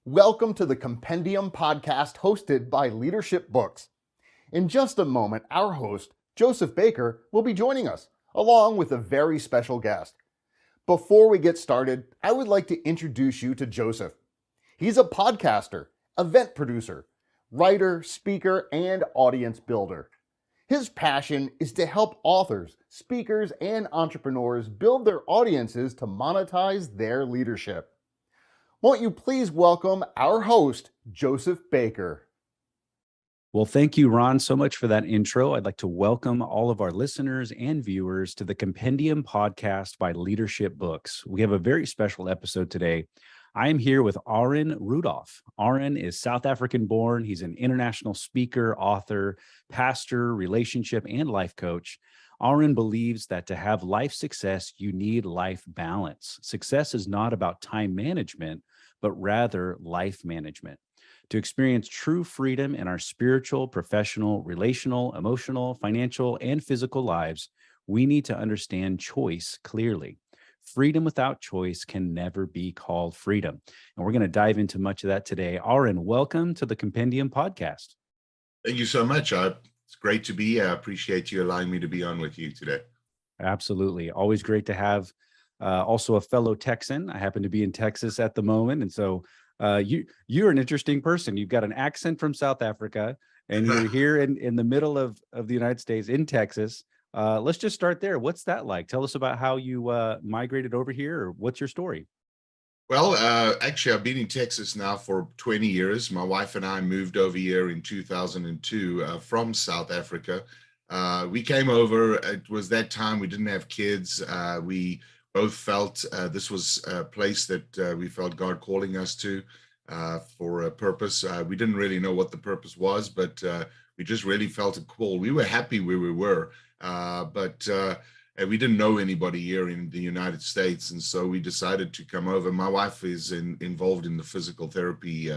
Welcome to the Compendium Podcast hosted by Leadership Books. In just a moment, our host, Joseph Baker, will be joining us, along with a very special guest. Before we get started, I would like to introduce you to Joseph. He's a podcaster, event producer, writer, speaker, and audience builder. His passion is to help authors, speakers, and entrepreneurs build their audiences to monetize their leadership. Won't you please welcome our host, Joseph Baker. Well, thank you, Ron, so much for that intro. I'd like to welcome all of our listeners and viewers to the Compendium Podcast by Leadership Books. We have a very special episode today. I am here with Orrin Rudolph. Orrin is South African born. He's an international speaker, author, pastor, relationship, and life coach. Orrin believes that to have life success, you need life balance. Success is not about time management, but rather life management. To experience true freedom in our spiritual, professional, relational, emotional, financial, and physical lives, we need to understand choice clearly. Freedom without choice can never be called freedom. And we're going to dive into much of that today. Orrin, welcome to the Compendium Podcast. Thank you so much. It's great to be here. I appreciate you allowing me to be on with you today. Absolutely. Always great to have also a fellow Texan. I happen to be in Texas at the moment. And so you're an interesting person. You've got an accent from South Africa, and you're here in the middle of the United States in Texas. Let's just start there. What's that like? Tell us about how you migrated over here, or what's your story? Well, actually, I've been in Texas now for 20 years. My wife and I moved over here in 2002 from South Africa. We came over. It was that time we didn't have kids. We both felt this was a place that we felt God calling us to for a purpose. We didn't really know what the purpose was, but we just really felt a call. We were happy where we were, but we didn't know anybody here in the United States, and so we decided to come over. My wife is involved in the physical therapy,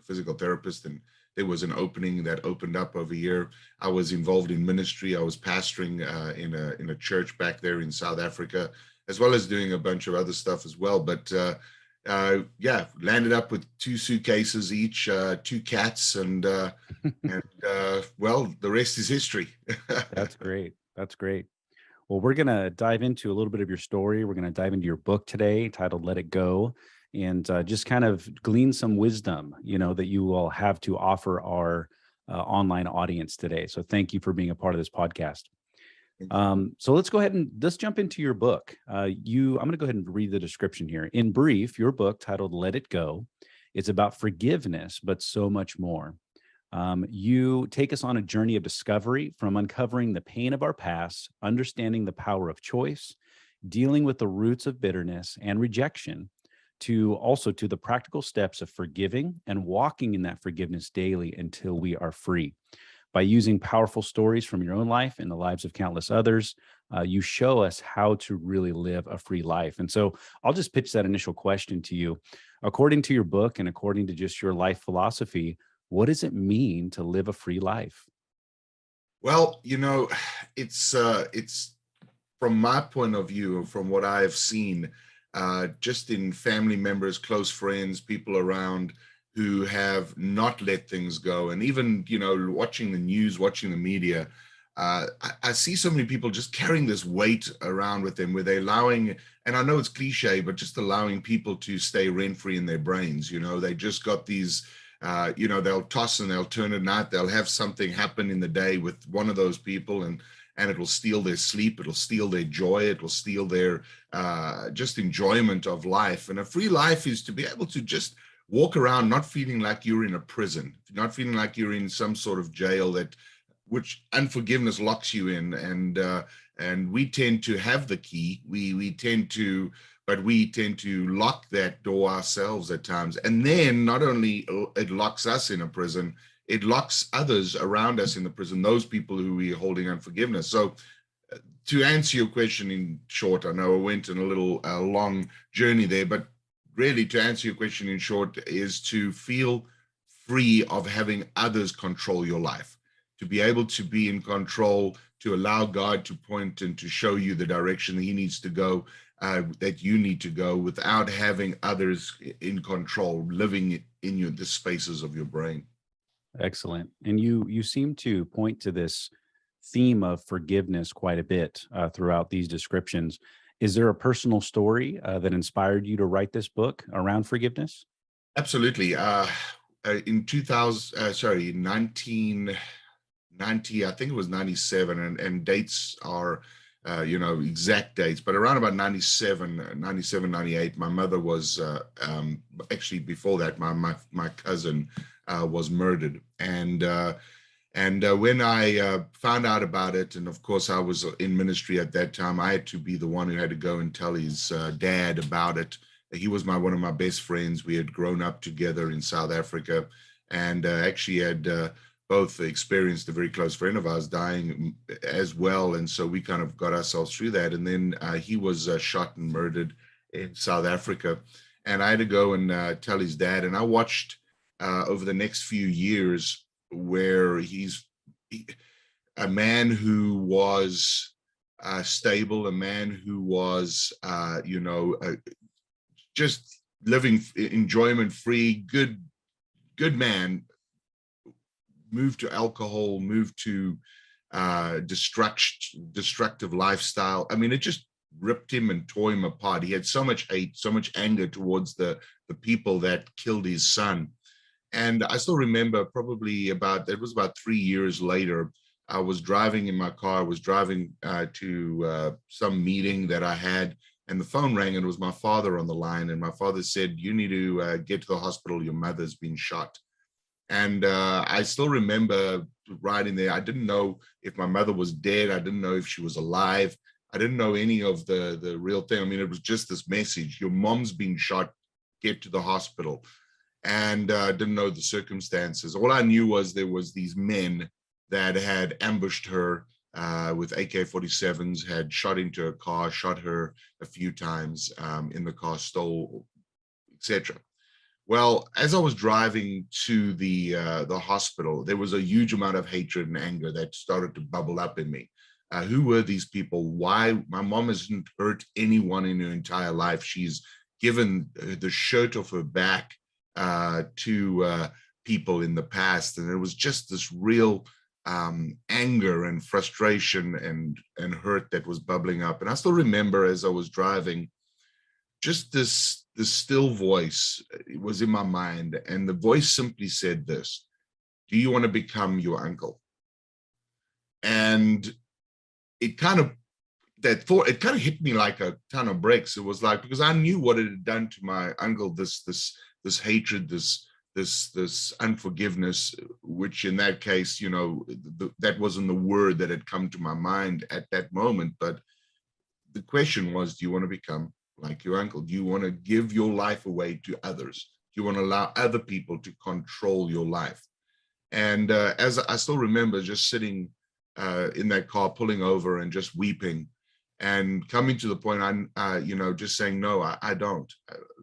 physical therapist, and there was an opening that opened up over here. I was involved in ministry. I was pastoring in a church back there in South Africa, as well as doing a bunch of other stuff as well. But landed up with 2 suitcases each, 2 cats, and well, the rest is history. That's great. That's great. Well, we're going to dive into a little bit of your story. We're going to dive into your book today titled Let It Go, and just kind of glean some wisdom, that you will have to offer our online audience today. So thank you for being a part of this podcast. So let's go ahead and let's jump into your book. I'm going to go ahead and read the description here. In brief, your book titled Let It Go, it's about forgiveness, but so much more. You take us on a journey of discovery, from uncovering the pain of our past, understanding the power of choice, dealing with the roots of bitterness and rejection, to the practical steps of forgiving and walking in that forgiveness daily until we are free. By using powerful stories from your own life and the lives of countless others, you show us how to really live a free life. And so I'll just pitch that initial question to you. According to your book and according to just your life philosophy, what does it mean to live a free life? Well, it's from my point of view, from what I have seen, just in family members, close friends, people around who have not let things go. And even, watching the news, watching the media, I see so many people just carrying this weight around with them, where they're allowing, and I know it's cliche, but just allowing people to stay rent-free in their brains. They just got these, they'll toss and they'll turn at night. They'll have something happen in the day with one of those people, and it will steal their sleep. It'll steal their joy. It will steal their just enjoyment of life. And a free life is to be able to just walk around not feeling like you're in a prison, not feeling like you're in some sort of jail which unforgiveness locks you in. And we tend to have the key. We tend to lock that door ourselves at times. And then not only it locks us in a prison, it locks others around us in the prison, those people who we're holding unforgiveness. So to answer your question in short, I know I went on a little long journey there, but really, to answer your question in short, is to feel free of having others control your life, to be able to be in control, to allow God to point and to show you the direction that He needs to go, that you need to go without having others in control, living in the spaces of your brain. Excellent. And you seem to point to this theme of forgiveness quite a bit throughout these descriptions. Is there a personal story that inspired you to write this book around forgiveness? Absolutely. In 1990, I think it was 97, and dates are, exact dates, but around about 97, 98, my mother was, actually before that, my cousin was murdered. And when I found out about it, and of course I was in ministry at that time, I had to be the one who had to go and tell his dad about it. He was one of my best friends. We had grown up together in South Africa, and actually had both experienced a very close friend of ours dying as well. And so we kind of got ourselves through that. And then he was shot and murdered in South Africa. And I had to go and tell his dad. And I watched over the next few years where a man who was stable, a man who was, just living enjoyment-free, good man, moved to alcohol, moved to destructive lifestyle. I mean, it just ripped him and tore him apart. He had so much hate, so much anger towards the people that killed his son. And I still remember it was about 3 years later, I was driving in my car. I was driving to some meeting that I had, and the phone rang, and it was my father on the line. And my father said, "You need to get to the hospital. Your mother's been shot." And I still remember riding there. I didn't know if my mother was dead. I didn't know if she was alive. I didn't know any of the real thing. I mean, it was just this message: your mom's been shot, get to the hospital. And didn't know the circumstances. All I knew was there was these men that had ambushed her with AK-47s, had shot into her car, shot her a few times in the car, stole, etc. Well, as I was driving to the hospital, there was a huge amount of hatred and anger that started to bubble up in me. Who were these people? Why? My mom hasn't hurt anyone in her entire life. She's given the shirt off her back to people in the past, and it was just this real anger and frustration and hurt that was bubbling up. And I still remember, as I was driving, just this still voice was in my mind, and the voice simply said this: "Do you want to become your uncle?" And it kind of hit me like a ton of bricks. It was like, because I knew what it had done to my uncle, this hatred, this unforgiveness, which in that case, that wasn't the word that had come to my mind at that moment. But the question was, do you want to become like your uncle? Do you want to give your life away to others? Do you want to allow other people to control your life? And as I still remember just sitting in that car, pulling over and just weeping, and coming to the point, just saying, no, I don't.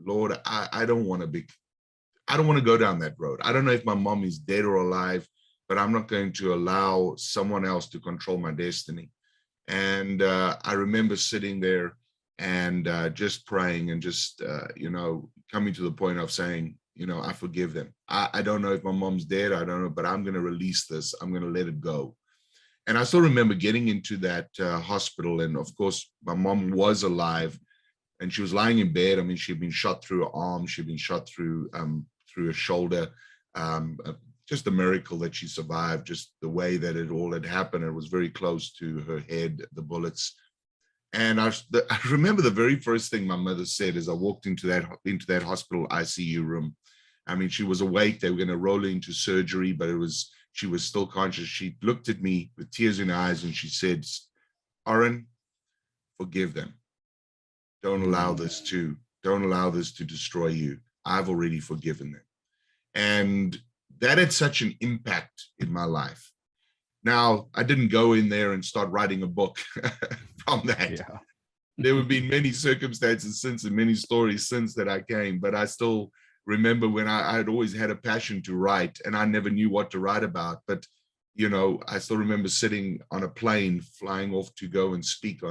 Lord, I don't want to go down that road. I don't know if my mom is dead or alive, but I'm not going to allow someone else to control my destiny. And I remember sitting there and just praying and just, coming to the point of saying, I forgive them. I don't know if my mom's dead. I don't know, but I'm going to release this. I'm going to let it go. And I still remember getting into that hospital. And of course, my mom was alive and she was lying in bed. I mean, she'd been shot through her arm. She'd been shot through her shoulder. Just a miracle that she survived, just the way that it all had happened. It was very close to her head, the bullets. And I remember the very first thing my mother said as I walked into that hospital ICU room. I mean, she was awake. They were going to roll her into surgery, but she was still conscious. She looked at me with tears in her eyes and she said, "Orrin, forgive them. Don't allow this to destroy you. I've already forgiven them." And that had such an impact in my life. Now, I didn't go in there and start writing a book from that. Yeah. There have been many circumstances since and many stories since that I came, but I still remember when I had always had a passion to write and I never knew what to write about. But, I still remember sitting on a plane flying off to go and speak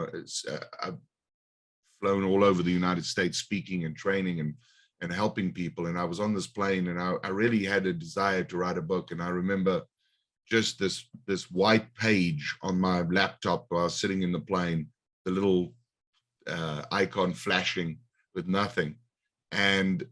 flown all over the United States speaking and training and helping people. And I was on this plane, and I really had a desire to write a book. And I remember just this white page on my laptop while I was sitting in the plane, the little icon flashing with nothing. And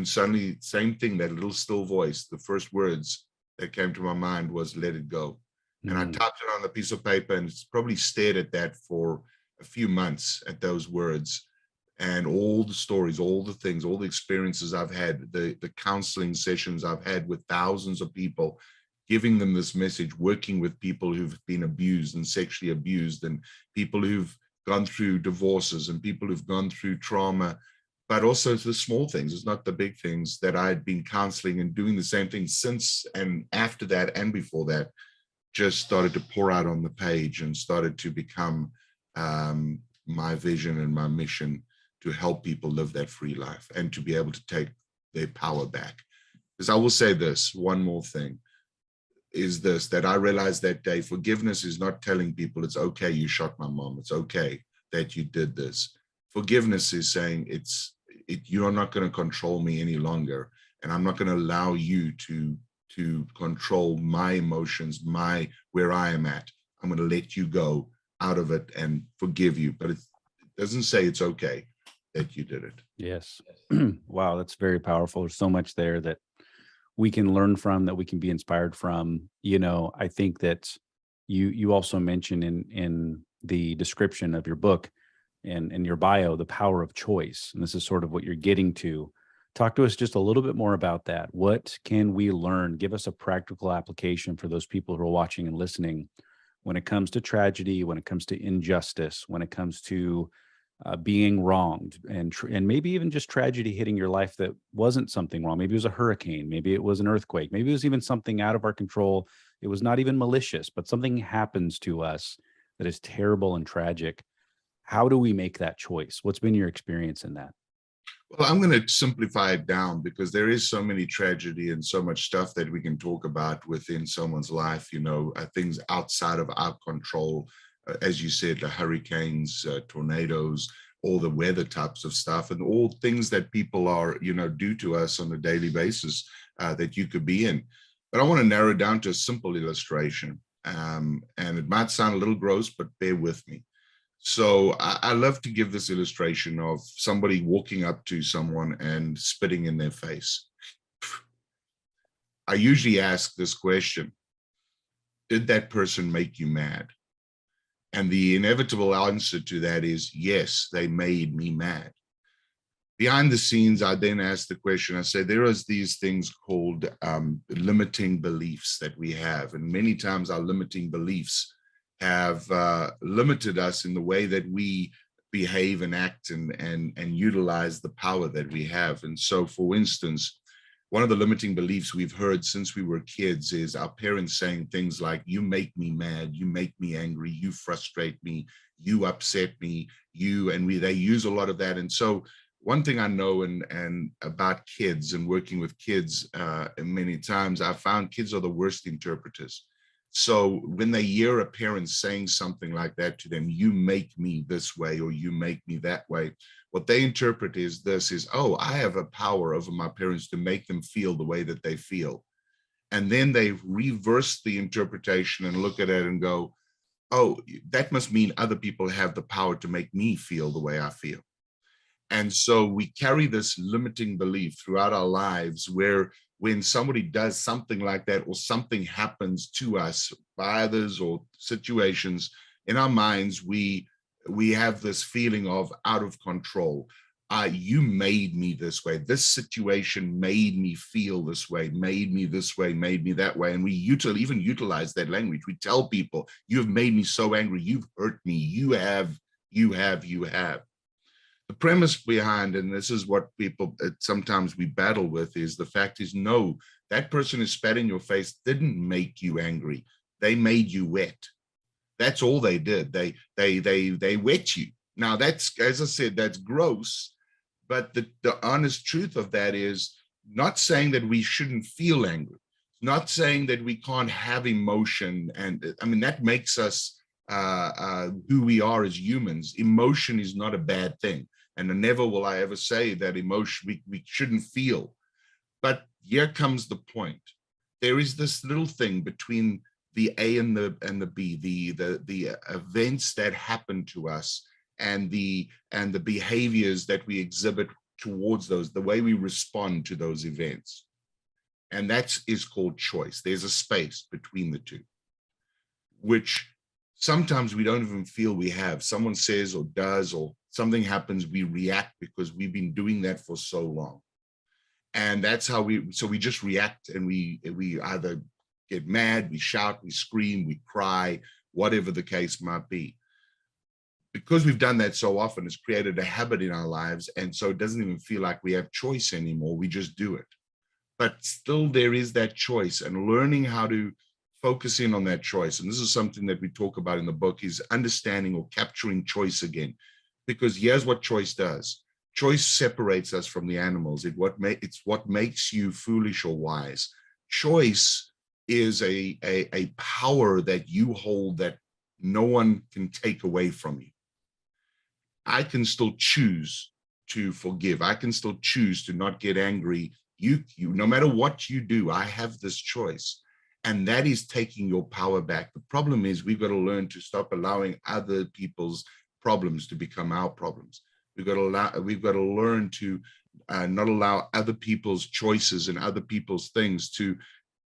suddenly, same thing, that little still voice, the first words that came to my mind was "let it go." And I typed it on a piece of paper, and it's probably stared at that for a few months, at those words, and all the stories, all the things, all the experiences I've had, the counseling sessions I've had with thousands of people, giving them this message, working with people who've been abused and sexually abused, and people who've gone through divorces, and people who've gone through trauma, but also the small things. It's not the big things that I had been counseling and doing the same thing since and after that and before that, just started to pour out on the page and started to become my vision and my mission to help people live that free life and to be able to take their power back. Because I will say this, one more thing, is this, that I realized that day, forgiveness is not telling people it's okay you shot my mom, it's okay that you did this. Forgiveness is saying you are not going to control me any longer, and I'm not going to allow you to control my emotions, where I am at. I'm going to let you go out of it and forgive you. But it doesn't say it's okay that you did it. Yes. Wow, that's very powerful. There's so much there that we can learn from, that we can be inspired from. I think that you also mentioned in the description of your book and in your bio, the power of choice. And this is sort of what you're getting to. Talk to us just a little bit more about that. What can we learn? Give us a practical application for those people who are watching and listening when it comes to tragedy, when it comes to injustice, when it comes to being wronged, and maybe even just tragedy hitting your life that wasn't something wrong. Maybe it was a hurricane. Maybe it was an earthquake. Maybe it was even something out of our control. It was not even malicious, but something happens to us that is terrible and tragic. How do we make that choice? What's been your experience in that? Well, I'm going to simplify it down, because there is so many tragedy and so much stuff that we can talk about within someone's life, things outside of our control. As you said, the hurricanes, tornadoes, all the weather types of stuff, and all things that people are, do to us on a daily basis that you could be in. But I want to narrow down to a simple illustration. And it might sound a little gross, but bear with me. So I love to give this illustration of somebody walking up to someone and spitting in their face. I usually ask this question: did that person make you mad? And the inevitable answer to that is yes, they made me mad. Behind the scenes, I then ask the question, I say, there is these things called limiting beliefs that we have. And many times our limiting beliefs have limited us in the way that we behave and act and utilize the power that we have. And so, for instance, one of the limiting beliefs we've heard since we were kids is our parents saying things like, you make me mad, you make me angry, you frustrate me, you upset me, they use a lot of that. And so one thing I know and about kids and working with kids many times, I found kids are the worst interpreters. So when they hear a parent saying something like that to them, you make me this way or you make me that way, what they interpret is oh, I have a power over my parents to make them feel the way that they feel. And then they reverse the interpretation and look at it and go, oh, that must mean other people have the power to make me feel the way I feel. And so we carry this limiting belief throughout our lives, where when somebody does something like that, or something happens to us by others or situations, in our minds, we have this feeling of out of control. You made me this way. This situation made me feel this way, made me this way, made me that way. And we even utilize that language. We tell people, you have made me so angry. You've hurt me. You have. The premise behind, and this is what people sometimes we battle with, is the fact is, no, that person who spat in your face didn't make you angry. They made you wet. That's all they did. They wet you. Now that's, as I said, that's gross, but the honest truth of that is not saying that we shouldn't feel angry, not saying that we can't have emotion. And I mean, that makes us who we are as humans. Emotion is not a bad thing. And never will I ever say that emotion, we shouldn't feel. But here comes the point. There is this little thing between the A and the B, the events that happen to us and the behaviors that we exhibit towards those, the way we respond to those events. And that is called choice. There's a space between the two, which sometimes we don't even feel we have. Someone says or does, or something happens, we react because we've been doing that for so long. And that's how we just react, and we either get mad, we shout, we scream, we cry, whatever the case might be. Because we've done that so often, it's created a habit in our lives. And so it doesn't even feel like we have choice anymore. We just do it. But still there is that choice, and learning how to focus in on that choice. And this is something that we talk about in the book, is understanding or capturing choice again. Because here's what choice does. Choice separates us from the animals. It's what makes you foolish or wise. Choice is a power that you hold that no one can take away from you. I can still choose to forgive. I can still choose to not get angry. You, no matter what you do, I have this choice. And that is taking your power back. The problem is we've got to learn to stop allowing other people's problems to become our problems. We've got to learn to not allow other people's choices and other people's things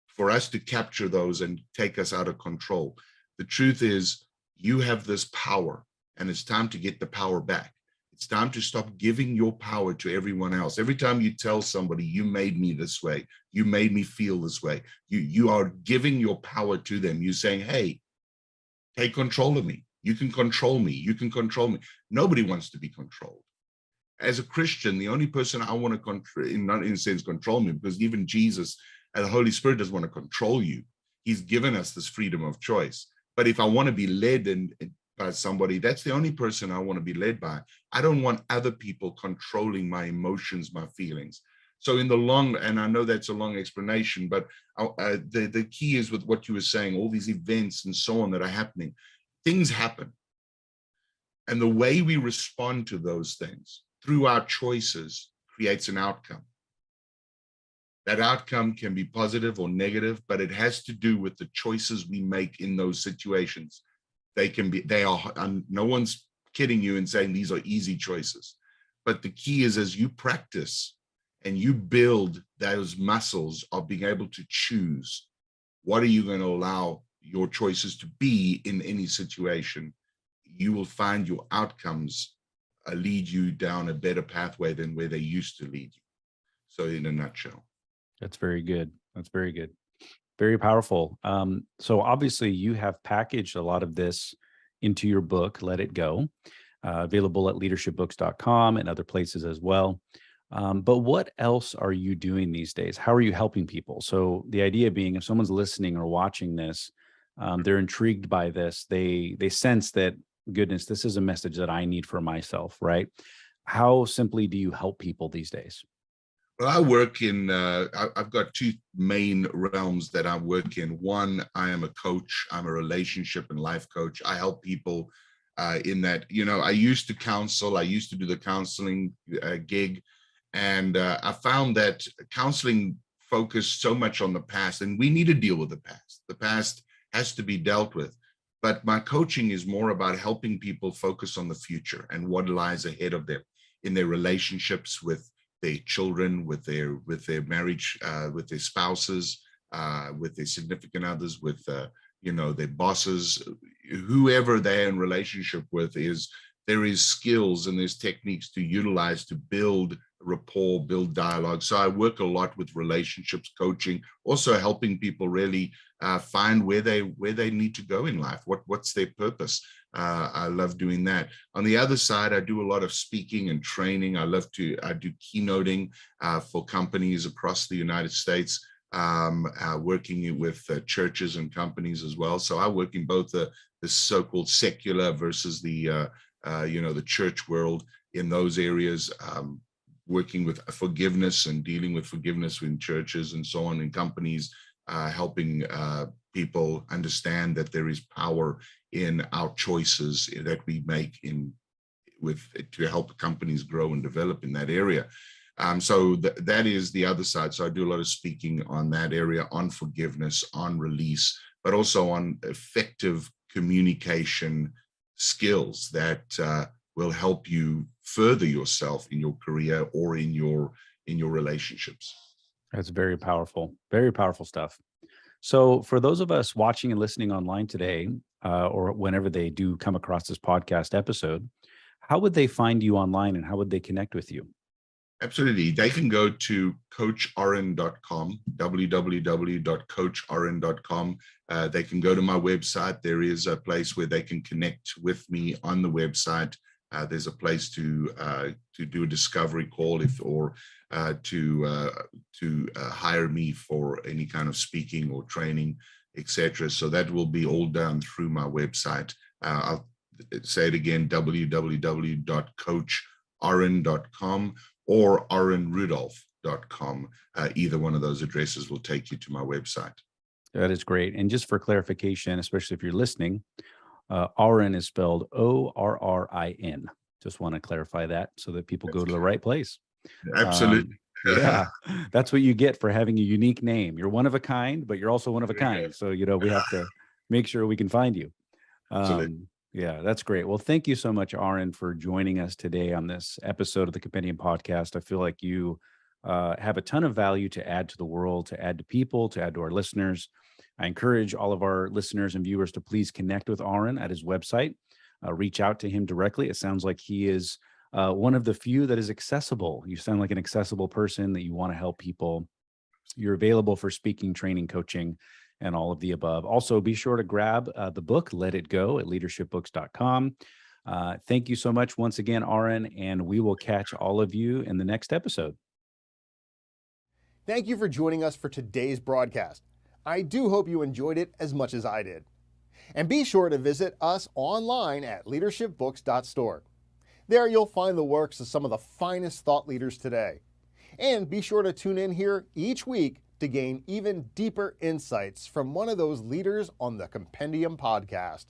for us to capture those and take us out of control. The truth is, you have this power, and it's time to get the power back. It's time to stop giving your power to everyone else. Every time you tell somebody, you made me this way, you made me feel this way, you are giving your power to them. You're saying, hey, take control of me. You can control me. You can control me. Nobody wants to be controlled. As a Christian, the only person I want to control, not in a sense control me, because even Jesus and the Holy Spirit doesn't want to control you. He's given us this freedom of choice. But if I want to be led by somebody, that's the only person I want to be led by. I don't want other people controlling my emotions, my feelings. So in the long, and I know that's a long explanation, but the key is with what you were saying, all these events and so on that are happening. Things happen. And the way we respond to those things through our choices creates an outcome. That outcome can be positive or negative, but it has to do with the choices we make in those situations. No one's kidding you and saying these are easy choices. But the key is, as you practice and you build those muscles of being able to choose, what are you going to allow your choices to be in any situation, you will find your outcomes lead you down a better pathway than where they used to lead you. So in a nutshell. That's very good. That's very good. Very powerful. So obviously you have packaged a lot of this into your book, Let It Go, available at leadershipbooks.com and other places as well. But what else are you doing these days? How are you helping people? So the idea being, if someone's listening or watching this, they're intrigued by this, they sense that, goodness, this is a message that I need for myself, right? How simply do you help people these days? Well, I work in, I've got two main realms that I work in. One, I am a coach. I'm a relationship and life coach. I help people in that, I used to counsel. I used to do the counseling gig. And I found that counseling focused so much on the past, and we need to deal with the past. The past has to be dealt with. But my coaching is more about helping people focus on the future and what lies ahead of them in their relationships with their children, with their marriage, with their spouses, with their significant others, with their bosses, whoever they're in relationship with. There is skills and there's techniques to utilize to build rapport, build dialogue. So I work a lot with relationships coaching, also helping people really find where they need to go in life. What's their purpose? I love doing that. On the other side, I do a lot of speaking and training. I do keynoting for companies across the United States, working with churches and companies as well. So I work in both the so-called secular versus the church world in those areas, working with forgiveness and dealing with forgiveness in churches and so on, in companies, helping people understand that there is power in our choices that we make to help companies grow and develop in that area. So that is the other side. So I do a lot of speaking on that area, on forgiveness, on release, but also on effective communication skills that will help you further yourself in your career or in your relationships. That's very powerful stuff. So for those of us watching and listening online today, or whenever they do come across this podcast episode, how would they find you online and how would they connect with you? Absolutely. They can go to coachorrin.com, www.coachorrin.com. They can go to my website. There is a place where they can connect with me on the website. There's a place to do a discovery call or to hire me for any kind of speaking or training, etc. So that will be all done through my website. I'll say it again, www.coachorrin.com or orrinrudolph.com. Either one of those addresses will take you to my website. That is great. And just for clarification, especially if you're listening, Orrin is spelled Orrin. Just want to clarify that so that people go to the right place. Absolutely. Yeah, that's what you get for having a unique name. You're one of a kind, but you're also one of a kind. So, we have to make sure we can find you. Yeah, that's great. Well, thank you so much, Orrin, for joining us today on this episode of the Compendium Podcast. I feel like you have a ton of value to add to the world, to add to people, to add to our listeners. I encourage all of our listeners and viewers to please connect with Orrin at his website. Reach out to him directly. It sounds like he is one of the few that is accessible. You sound like an accessible person that you want to help people. You're available for speaking, training, coaching, and all of the above. Also, be sure to grab the book, Let It Go, at leadershipbooks.com. Thank you so much once again, Orrin, and we will catch all of you in the next episode. Thank you for joining us for today's broadcast. I do hope you enjoyed it as much as I did. And be sure to visit us online at leadershipbooks.store. There you'll find the works of some of the finest thought leaders today. And be sure to tune in here each week to gain even deeper insights from one of those leaders on the Compendium Podcast.